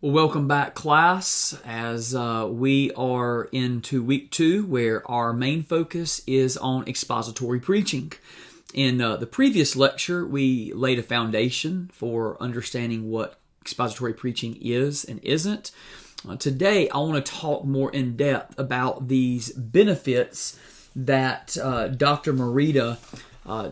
Well, welcome back, class, as we are into week 2, where our main focus is on expository preaching. In the previous lecture, we laid a foundation for understanding what expository preaching is and isn't. Today, I want to talk more in depth about these benefits that Dr. Morita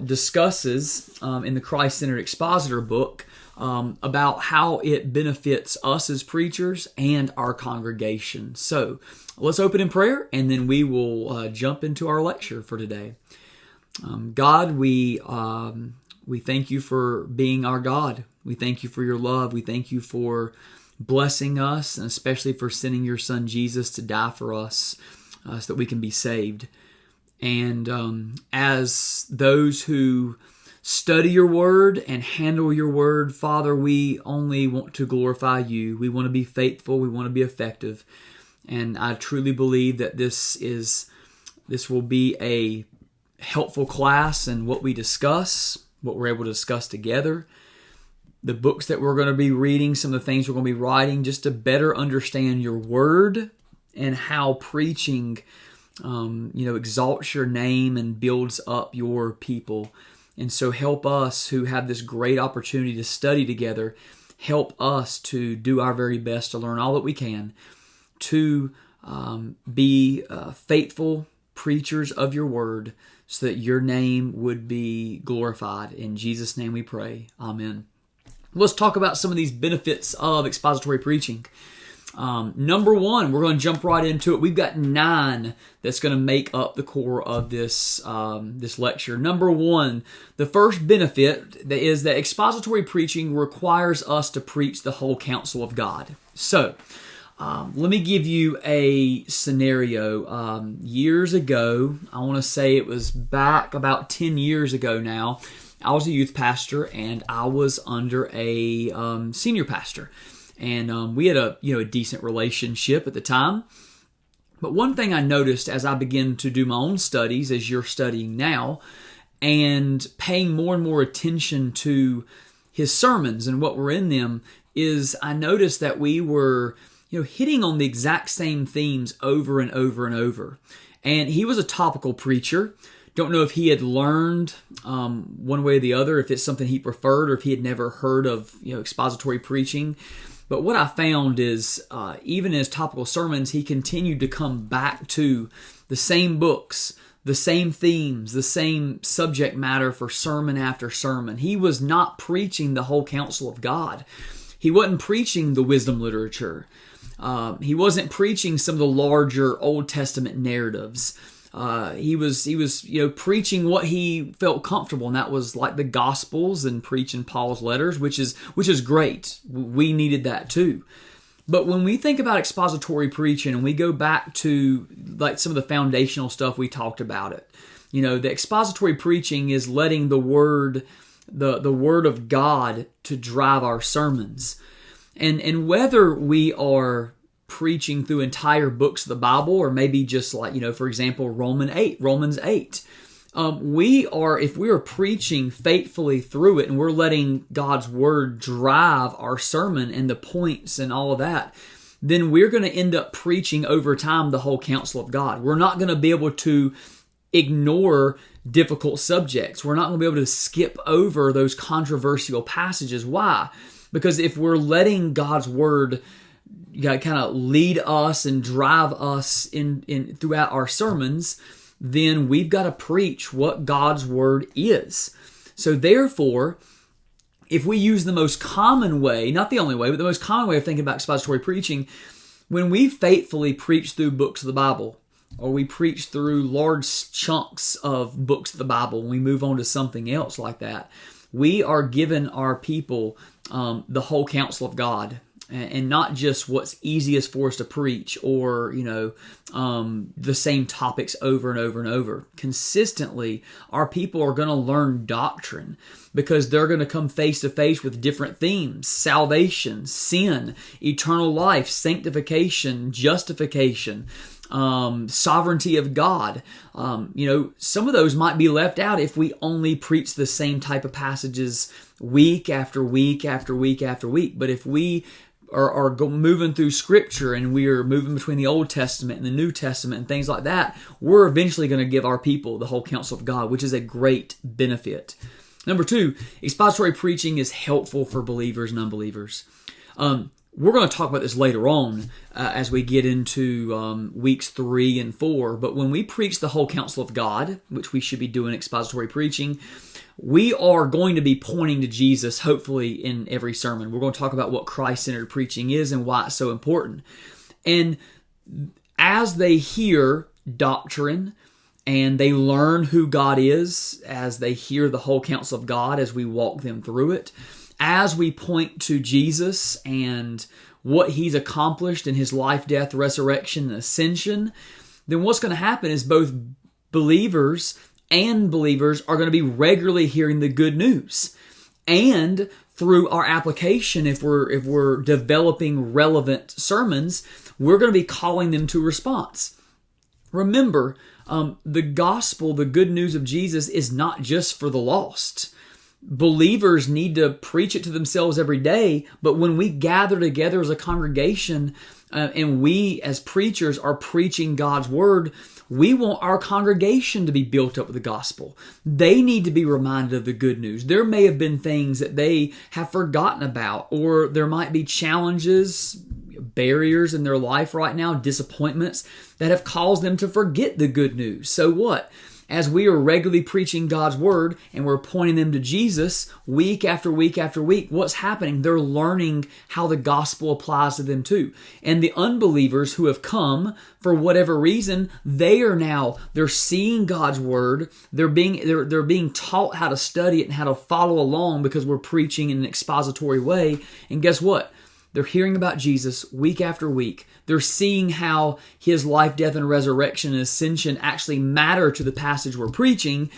discusses in the Christ-Centered Expositor book, about how it benefits us as preachers and our congregation. So let's open in prayer, and then we will jump into our lecture for today. God, we thank you for being our God. We thank you for your love. We thank you for blessing us, and especially for sending your Son Jesus to die for us so that we can be saved. And as those who study your word and handle your word, Father, we only want to glorify you. We want to be faithful. We want to be effective. And I truly believe that this will be a helpful class in what we discuss, what we're able to discuss together, the books that we're going to be reading, some of the things we're going to be writing, just to better understand your word and how preaching exalts your name and builds up your people. And so help us who have this great opportunity to study together, help us to do our very best to learn all that we can, to be faithful preachers of your word, so that your name would be glorified. In Jesus' name we pray. Amen. Let's talk about some of these benefits of expository preaching. Number one, we're going to jump right into it. We've got 9 that's going to make up the core of this lecture. Number one, the first benefit is that expository preaching requires us to preach the whole counsel of God. So, let me give you a scenario. Years ago, I want to say it was back about 10 years ago now, I was a youth pastor and I was under a senior pastor. And we had a decent relationship at the time. But one thing I noticed as I began to do my own studies, as you're studying now, and paying more and more attention to his sermons and what were in them, is I noticed that we were hitting on the exact same themes over and over and over. And he was a topical preacher. Don't know if he had learned one way or the other, if it's something he preferred, or if he had never heard of expository preaching. But what I found is, even in his topical sermons, he continued to come back to the same books, the same themes, the same subject matter for sermon after sermon. He was not preaching the whole counsel of God. He wasn't preaching the wisdom literature. He wasn't preaching some of the larger Old Testament narratives. He was preaching what he felt comfortable, and that was like the Gospels and preaching Paul's letters, which is great. We needed that too. But when we think about expository preaching and we go back to like some of the foundational stuff we talked about it, the expository preaching is letting the word of God to drive our sermons. And whether we are preaching through entire books of the Bible, or maybe just like, for example, Romans 8. If we are preaching faithfully through it and we're letting God's word drive our sermon and the points and all of that, then we're going to end up preaching over time the whole counsel of God. We're not going to be able to ignore difficult subjects. We're not going to be able to skip over those controversial passages. Why? Because if we're letting God's word kind of lead us and drive us in throughout our sermons, then we've got to preach what God's word is. So therefore, if we use the most common way, not the only way, but the most common way of thinking about expository preaching, when we faithfully preach through books of the Bible, or we preach through large chunks of books of the Bible, and we move on to something else like that, we are giving our people the whole counsel of God, and not just what's easiest for us to preach, or the same topics over and over and over. Consistently, our people are going to learn doctrine because they're going to come face to face with different themes: salvation, sin, eternal life, sanctification, justification, sovereignty of God. Some of those might be left out if we only preach the same type of passages week after week after week after week. But if we moving through Scripture and we are moving between the Old Testament and the New Testament and things like that, we're eventually going to give our people the whole counsel of God, which is a great benefit. Number 2, expository preaching is helpful for believers and unbelievers. We're going to talk about this later on as we get into weeks 3 and 4. But when we preach the whole counsel of God, which we should be doing expository preaching, we are going to be pointing to Jesus, hopefully, in every sermon. We're going to talk about what Christ-centered preaching is and why it's so important. And as they hear doctrine and they learn who God is, as they hear the whole counsel of God, as we walk them through it, as we point to Jesus and what He's accomplished in His life, death, resurrection, and ascension, then what's going to happen is both believers and believers are going to be regularly hearing the good news. And through our application, if we're developing relevant sermons, we're going to be calling them to response. Remember, the gospel, the good news of Jesus, is not just for the lost. Believers need to preach it to themselves every day, but when we gather together as a congregation and we as preachers are preaching God's word, we want our congregation to be built up with the gospel. They need to be reminded of the good news. There may have been things that they have forgotten about, or there might be challenges, barriers in their life right now, disappointments that have caused them to forget the good news. So what? As we are regularly preaching God's word and we're pointing them to Jesus week after week after week, what's happening? They're learning how the gospel applies to them too. And the unbelievers who have come for whatever reason, they're seeing God's word. They're being taught how to study it and how to follow along because we're preaching in an expository way. And guess what? They're hearing about Jesus week after week. They're seeing how His life, death, and resurrection and ascension actually matter to the passage we're preaching.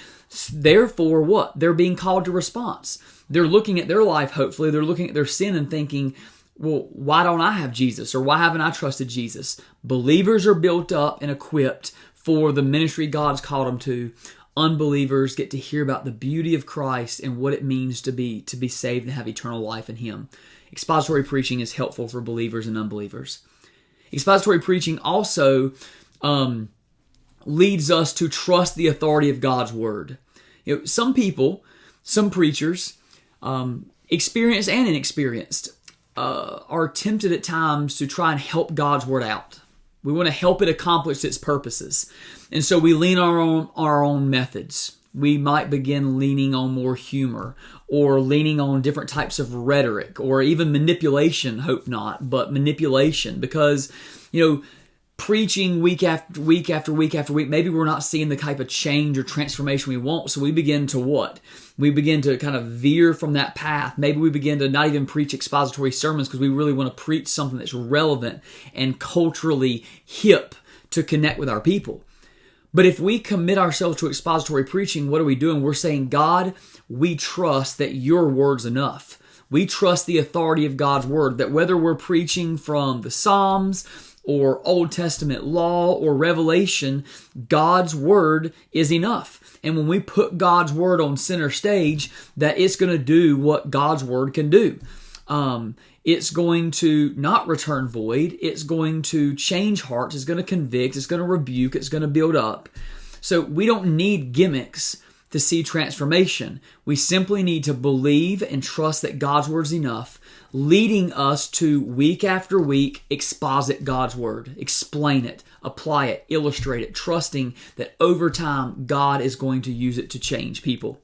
Therefore, what? They're being called to response. They're looking at their life, hopefully. They're looking at their sin and thinking, well, why don't I have Jesus? Or why haven't I trusted Jesus? Believers are built up and equipped for the ministry God's called them to. Unbelievers get to hear about the beauty of Christ and what it means to be saved and have eternal life in Him. Expository preaching is helpful for believers and unbelievers. Expository preaching also leads us to trust the authority of God's word. Some people, some preachers, experienced and inexperienced, are tempted at times to try and help God's word out. We want to help it accomplish its purposes. And so we lean on our own methods. We might begin leaning on more humor or leaning on different types of rhetoric or even manipulation, hope not, but manipulation because, preaching week after week after week after week, maybe we're not seeing the type of change or transformation we want. So we begin to what? We begin to kind of veer from that path. Maybe we begin to not even preach expository sermons because we really want to preach something that's relevant and culturally hip to connect with our people. But if we commit ourselves to expository preaching, what are we doing? We're saying, God, we trust that your word's enough. We trust the authority of God's word, that whether we're preaching from the Psalms or Old Testament law or Revelation, God's word is enough. And when we put God's word on center stage, that it's going to do what God's word can do. It's going to not return void. It's going to change hearts. It's going to convict. It's going to rebuke. It's going to build up. So we don't need gimmicks to see transformation. We simply need to believe and trust that God's word is enough, leading us to week after week exposit God's word, explain it, apply it, illustrate it, trusting that over time God is going to use it to change people.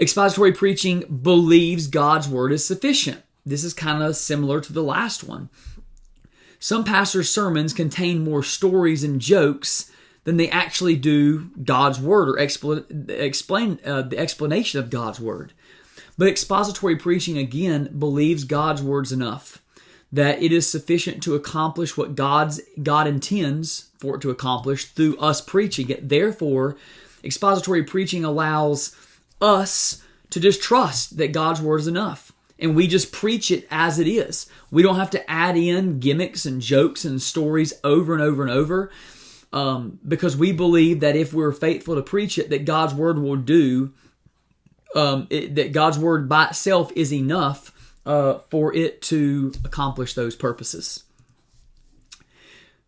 Expository preaching believes God's word is sufficient. This is kind of similar to the last one. Some pastors' sermons contain more stories and jokes than they actually do God's word or explain the explanation of God's word. But expository preaching, again, believes God's word's enough, that it is sufficient to accomplish what God intends for it to accomplish through us preaching it. Therefore, expository preaching allows us to just trust that God's word is enough. And we just preach it as it is. We don't have to add in gimmicks and jokes and stories over and over and over because we believe that if we're faithful to preach it, that God's word will do, that God's word by itself is enough for it to accomplish those purposes.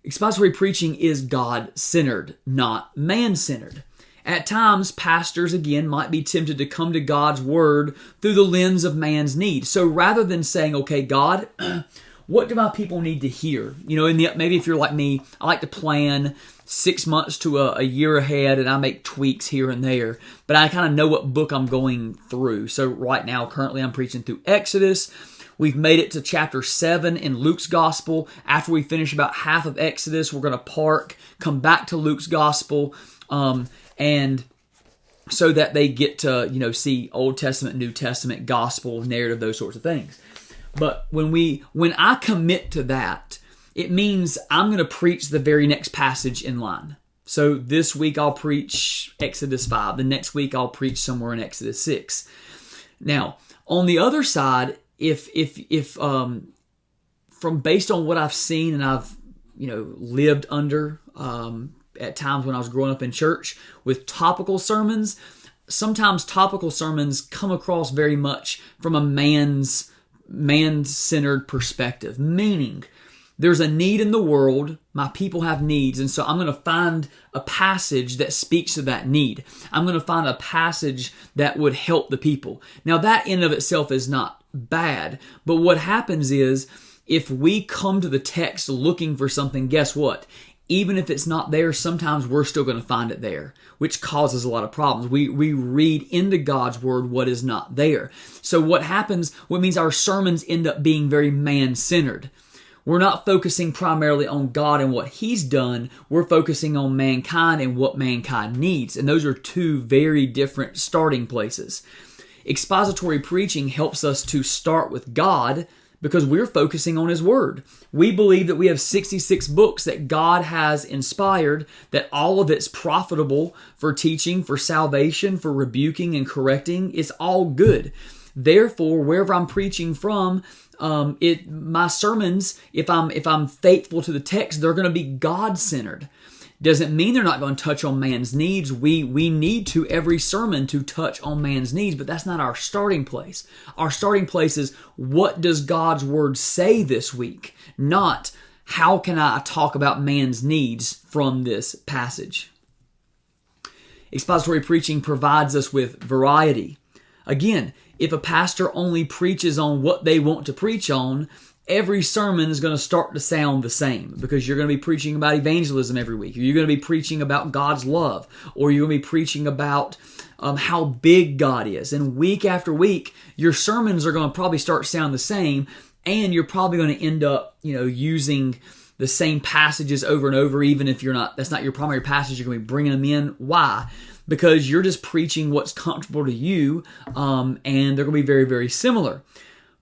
Expository preaching is God-centered, not man-centered. At times, pastors, again, might be tempted to come to God's Word through the lens of man's need. So rather than saying, okay, God, what do my people need to hear? Maybe if you're like me, I like to plan 6 months to a year ahead, and I make tweaks here and there, but I kind of know what book I'm going through. So right now, currently, I'm preaching through Exodus. We've made it to chapter 7 in Luke's Gospel. After we finish about half of Exodus, we're going to come back to Luke's Gospel, and so that they get to, see Old Testament, New Testament, Gospel, narrative, those sorts of things. But when I commit to that, it means I'm going to preach the very next passage in line. So this week I'll preach Exodus 5. The next week I'll preach somewhere in Exodus 6. Now, on the other side, if from based on what I've seen and I've lived under at times when I was growing up in church with topical sermons, sometimes topical sermons come across very much from a man-centered perspective, meaning there's a need in the world, my people have needs, and so I'm going to find a passage that speaks to that need. I'm going to find a passage that would help the people. Now that in of itself is not bad, but what happens is if we come to the text looking for something, guess what? Even if it's not there, sometimes we're still going to find it there, which causes a lot of problems. We read into God's Word what is not there. So what means our sermons end up being very man-centered. We're not focusing primarily on God and what He's done. We're focusing on mankind and what mankind needs. And those are two very different starting places. Expository preaching helps us to start with God because we're focusing on His Word. We believe that we have 66 books that God has inspired, that all of it's profitable for teaching, for salvation, for rebuking and correcting. It's all good. Therefore, wherever I'm preaching from, my sermons, if I'm faithful to the text, they're going to be God-centered. Doesn't mean they're not going to touch on man's needs. We need to every sermon to touch on man's needs, but that's not our starting place. Our starting place is what does God's Word say this week, not how can I talk about man's needs from this passage. Expository preaching provides us with variety. Again, if a pastor only preaches on what they want to preach on, every sermon is going to start to sound the same because you're going to be preaching about evangelism every week. Or you're going to be preaching about God's love, or you're going to be preaching about how big God is. And week after week, your sermons are going to probably start to sound the same, and you're probably going to end up, using the same passages over and over, even if that's not your primary passage. You're going to be bringing them in. Why? Because you're just preaching what's comfortable to you, and they're going to be very, very similar.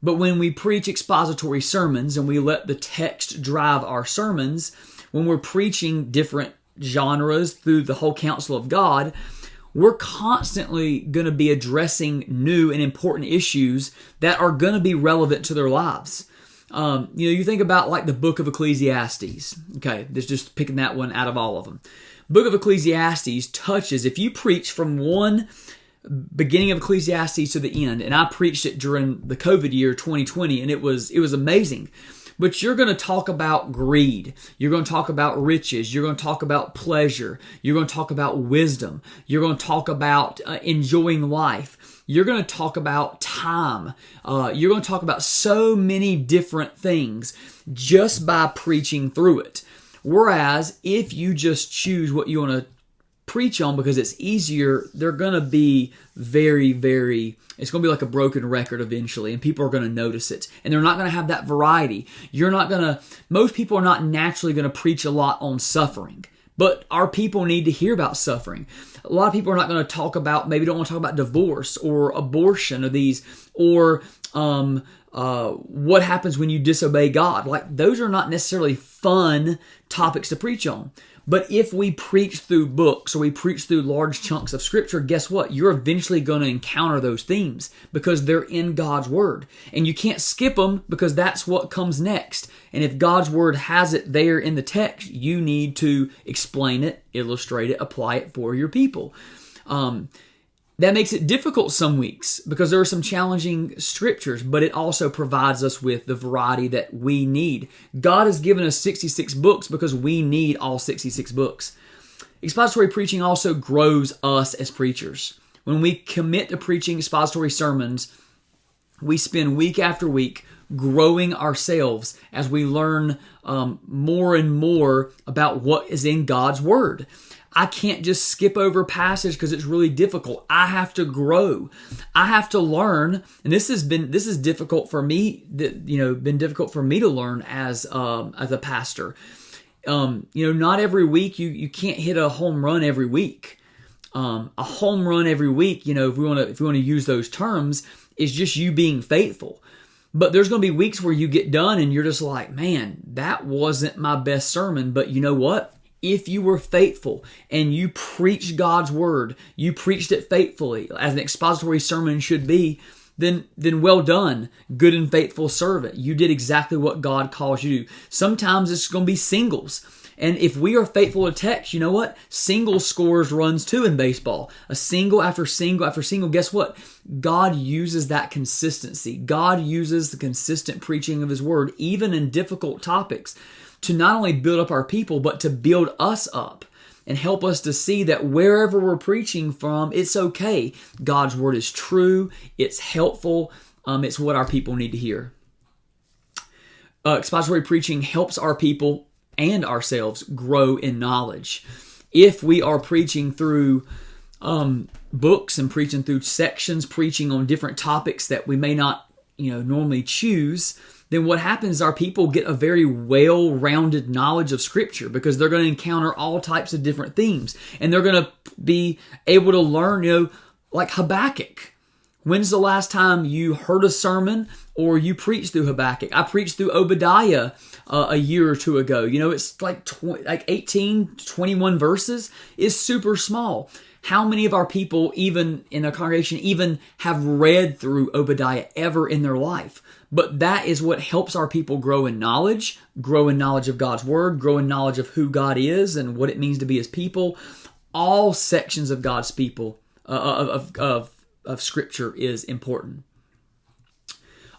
But when we preach expository sermons and we let the text drive our sermons, when we're preaching different genres through the whole counsel of God, we're constantly going to be addressing new and important issues that are going to be relevant to their lives. You think about like the book of Ecclesiastes. Okay, there's just picking that one out of all of them. Book of Ecclesiastes touches, if you preach from one beginning of Ecclesiastes to the end, and I preached it during the COVID year 2020, and it was amazing. But you're going to talk about greed. You're going to talk about riches. You're going to talk about pleasure. You're going to talk about wisdom. You're going to talk about enjoying life. You're going to talk about time. You're going to talk about so many different things just by preaching through it. Whereas if you just choose what you want to preach on because it's easier, they're going to be very, very, it's going to be like a broken record eventually, and people are going to notice it, and they're not going to have that variety. Most people are not naturally going to preach a lot on suffering, but our people need to hear about suffering. A lot of people are not going to talk about, maybe don't want to talk about divorce or abortion or what happens when you disobey God. Like, those are not necessarily fun topics to preach on. But if we preach through books or we preach through large chunks of Scripture, guess what? You're eventually going to encounter those themes because they're in God's Word. And you can't skip them because that's what comes next. And if God's Word has it there in the text, you need to explain it, illustrate it, apply it for your people. That makes it difficult some weeks because there are some challenging scriptures, but it also provides us with the variety that we need. God has given us 66 books because we need all 66 books. Expository preaching also grows us as preachers. When we commit to preaching expository sermons, we spend week after week growing ourselves as we learn more and more about what is in God's Word. I can't just skip over passage because it's really difficult. I have to grow. I have to learn, and this is difficult for me. Been difficult for me to learn as a pastor. Not every week you can't hit a home run every week. A home run every week, if we want to use those terms, is just you being faithful. But there's going to be weeks where you get done and you're just like, man, that wasn't my best sermon. But you know what? If you were faithful and you preached God's Word, you preached it faithfully, as an expository sermon should be, then well done, good and faithful servant. You did exactly what God calls you to do. Sometimes it's going to be singles. And if we are faithful to text, you know what? Single scores runs too in baseball. A single after single after single. Guess what? God uses that consistency. God uses the consistent preaching of His Word, even in difficult topics, to not only build up our people, but to build us up and help us to see that wherever we're preaching from, it's okay. God's Word is true. It's helpful. It's what our people need to hear. Expository preaching helps our people and ourselves grow in knowledge. If we are preaching through books and preaching through sections, preaching on different topics that we may not normally choose, then what happens is our people get a very well-rounded knowledge of Scripture because they're going to encounter all types of different themes. And they're going to be able to learn, like Habakkuk. When's the last time you heard a sermon or you preached through Habakkuk? I preached through Obadiah a year or two ago. It's like 18, 21 verses. Is super small. How many of our people, even in a congregation, even have read through Obadiah ever in their life? But that is what helps our people grow in knowledge of God's Word, grow in knowledge of who God is and what it means to be His people. All sections of God's people, of Scripture, is important.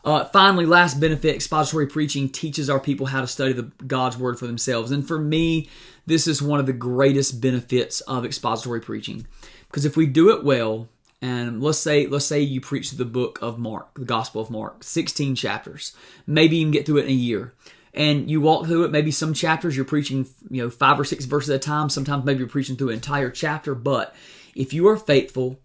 Finally, last benefit, expository preaching teaches our people how to study God's Word for themselves. And for me, this is one of the greatest benefits of expository preaching. Because if we do it well, and let's say you preach the book of Mark, the Gospel of Mark, 16 chapters. Maybe you can get through it in a year. And you walk through it, maybe some chapters you're preaching 5 or 6 verses at a time. Sometimes maybe you're preaching through an entire chapter. But if you are faithful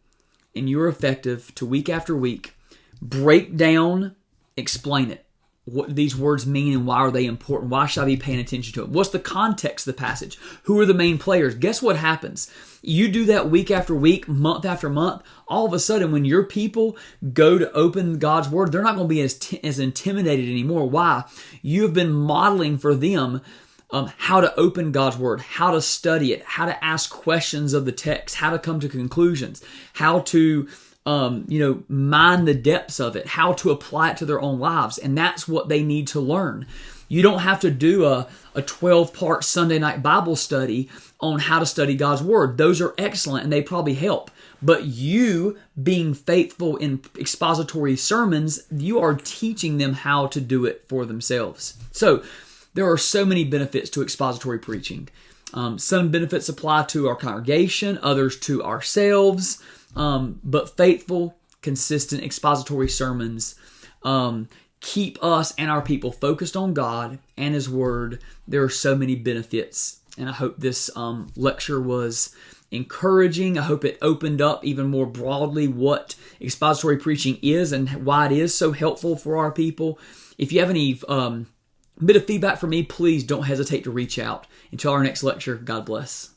and you're effective to week after week, break down, explain it. What these words mean and why are they important? Why should I be paying attention to it? What's the context of the passage? Who are the main players? Guess what happens? You do that week after week, month after month. All of a sudden, when your people go to open God's Word, they're not going to be as intimidated anymore. Why? You have been modeling for them how to open God's Word, how to study it, how to ask questions of the text, how to come to conclusions, how to mine the depths of it, how to apply it to their own lives. And that's what they need to learn. You don't have to do a 12-part Sunday night Bible study on how to study God's Word. Those are excellent and they probably help. But you being faithful in expository sermons, you are teaching them how to do it for themselves. So there are so many benefits to expository preaching. Some benefits apply to our congregation, others to ourselves. But faithful, consistent expository sermons keep us and our people focused on God and His Word. There are so many benefits, and I hope this lecture was encouraging. I hope it opened up even more broadly what expository preaching is and why it is so helpful for our people. If you have any bit of feedback for me, please don't hesitate to reach out. Until our next lecture, God bless.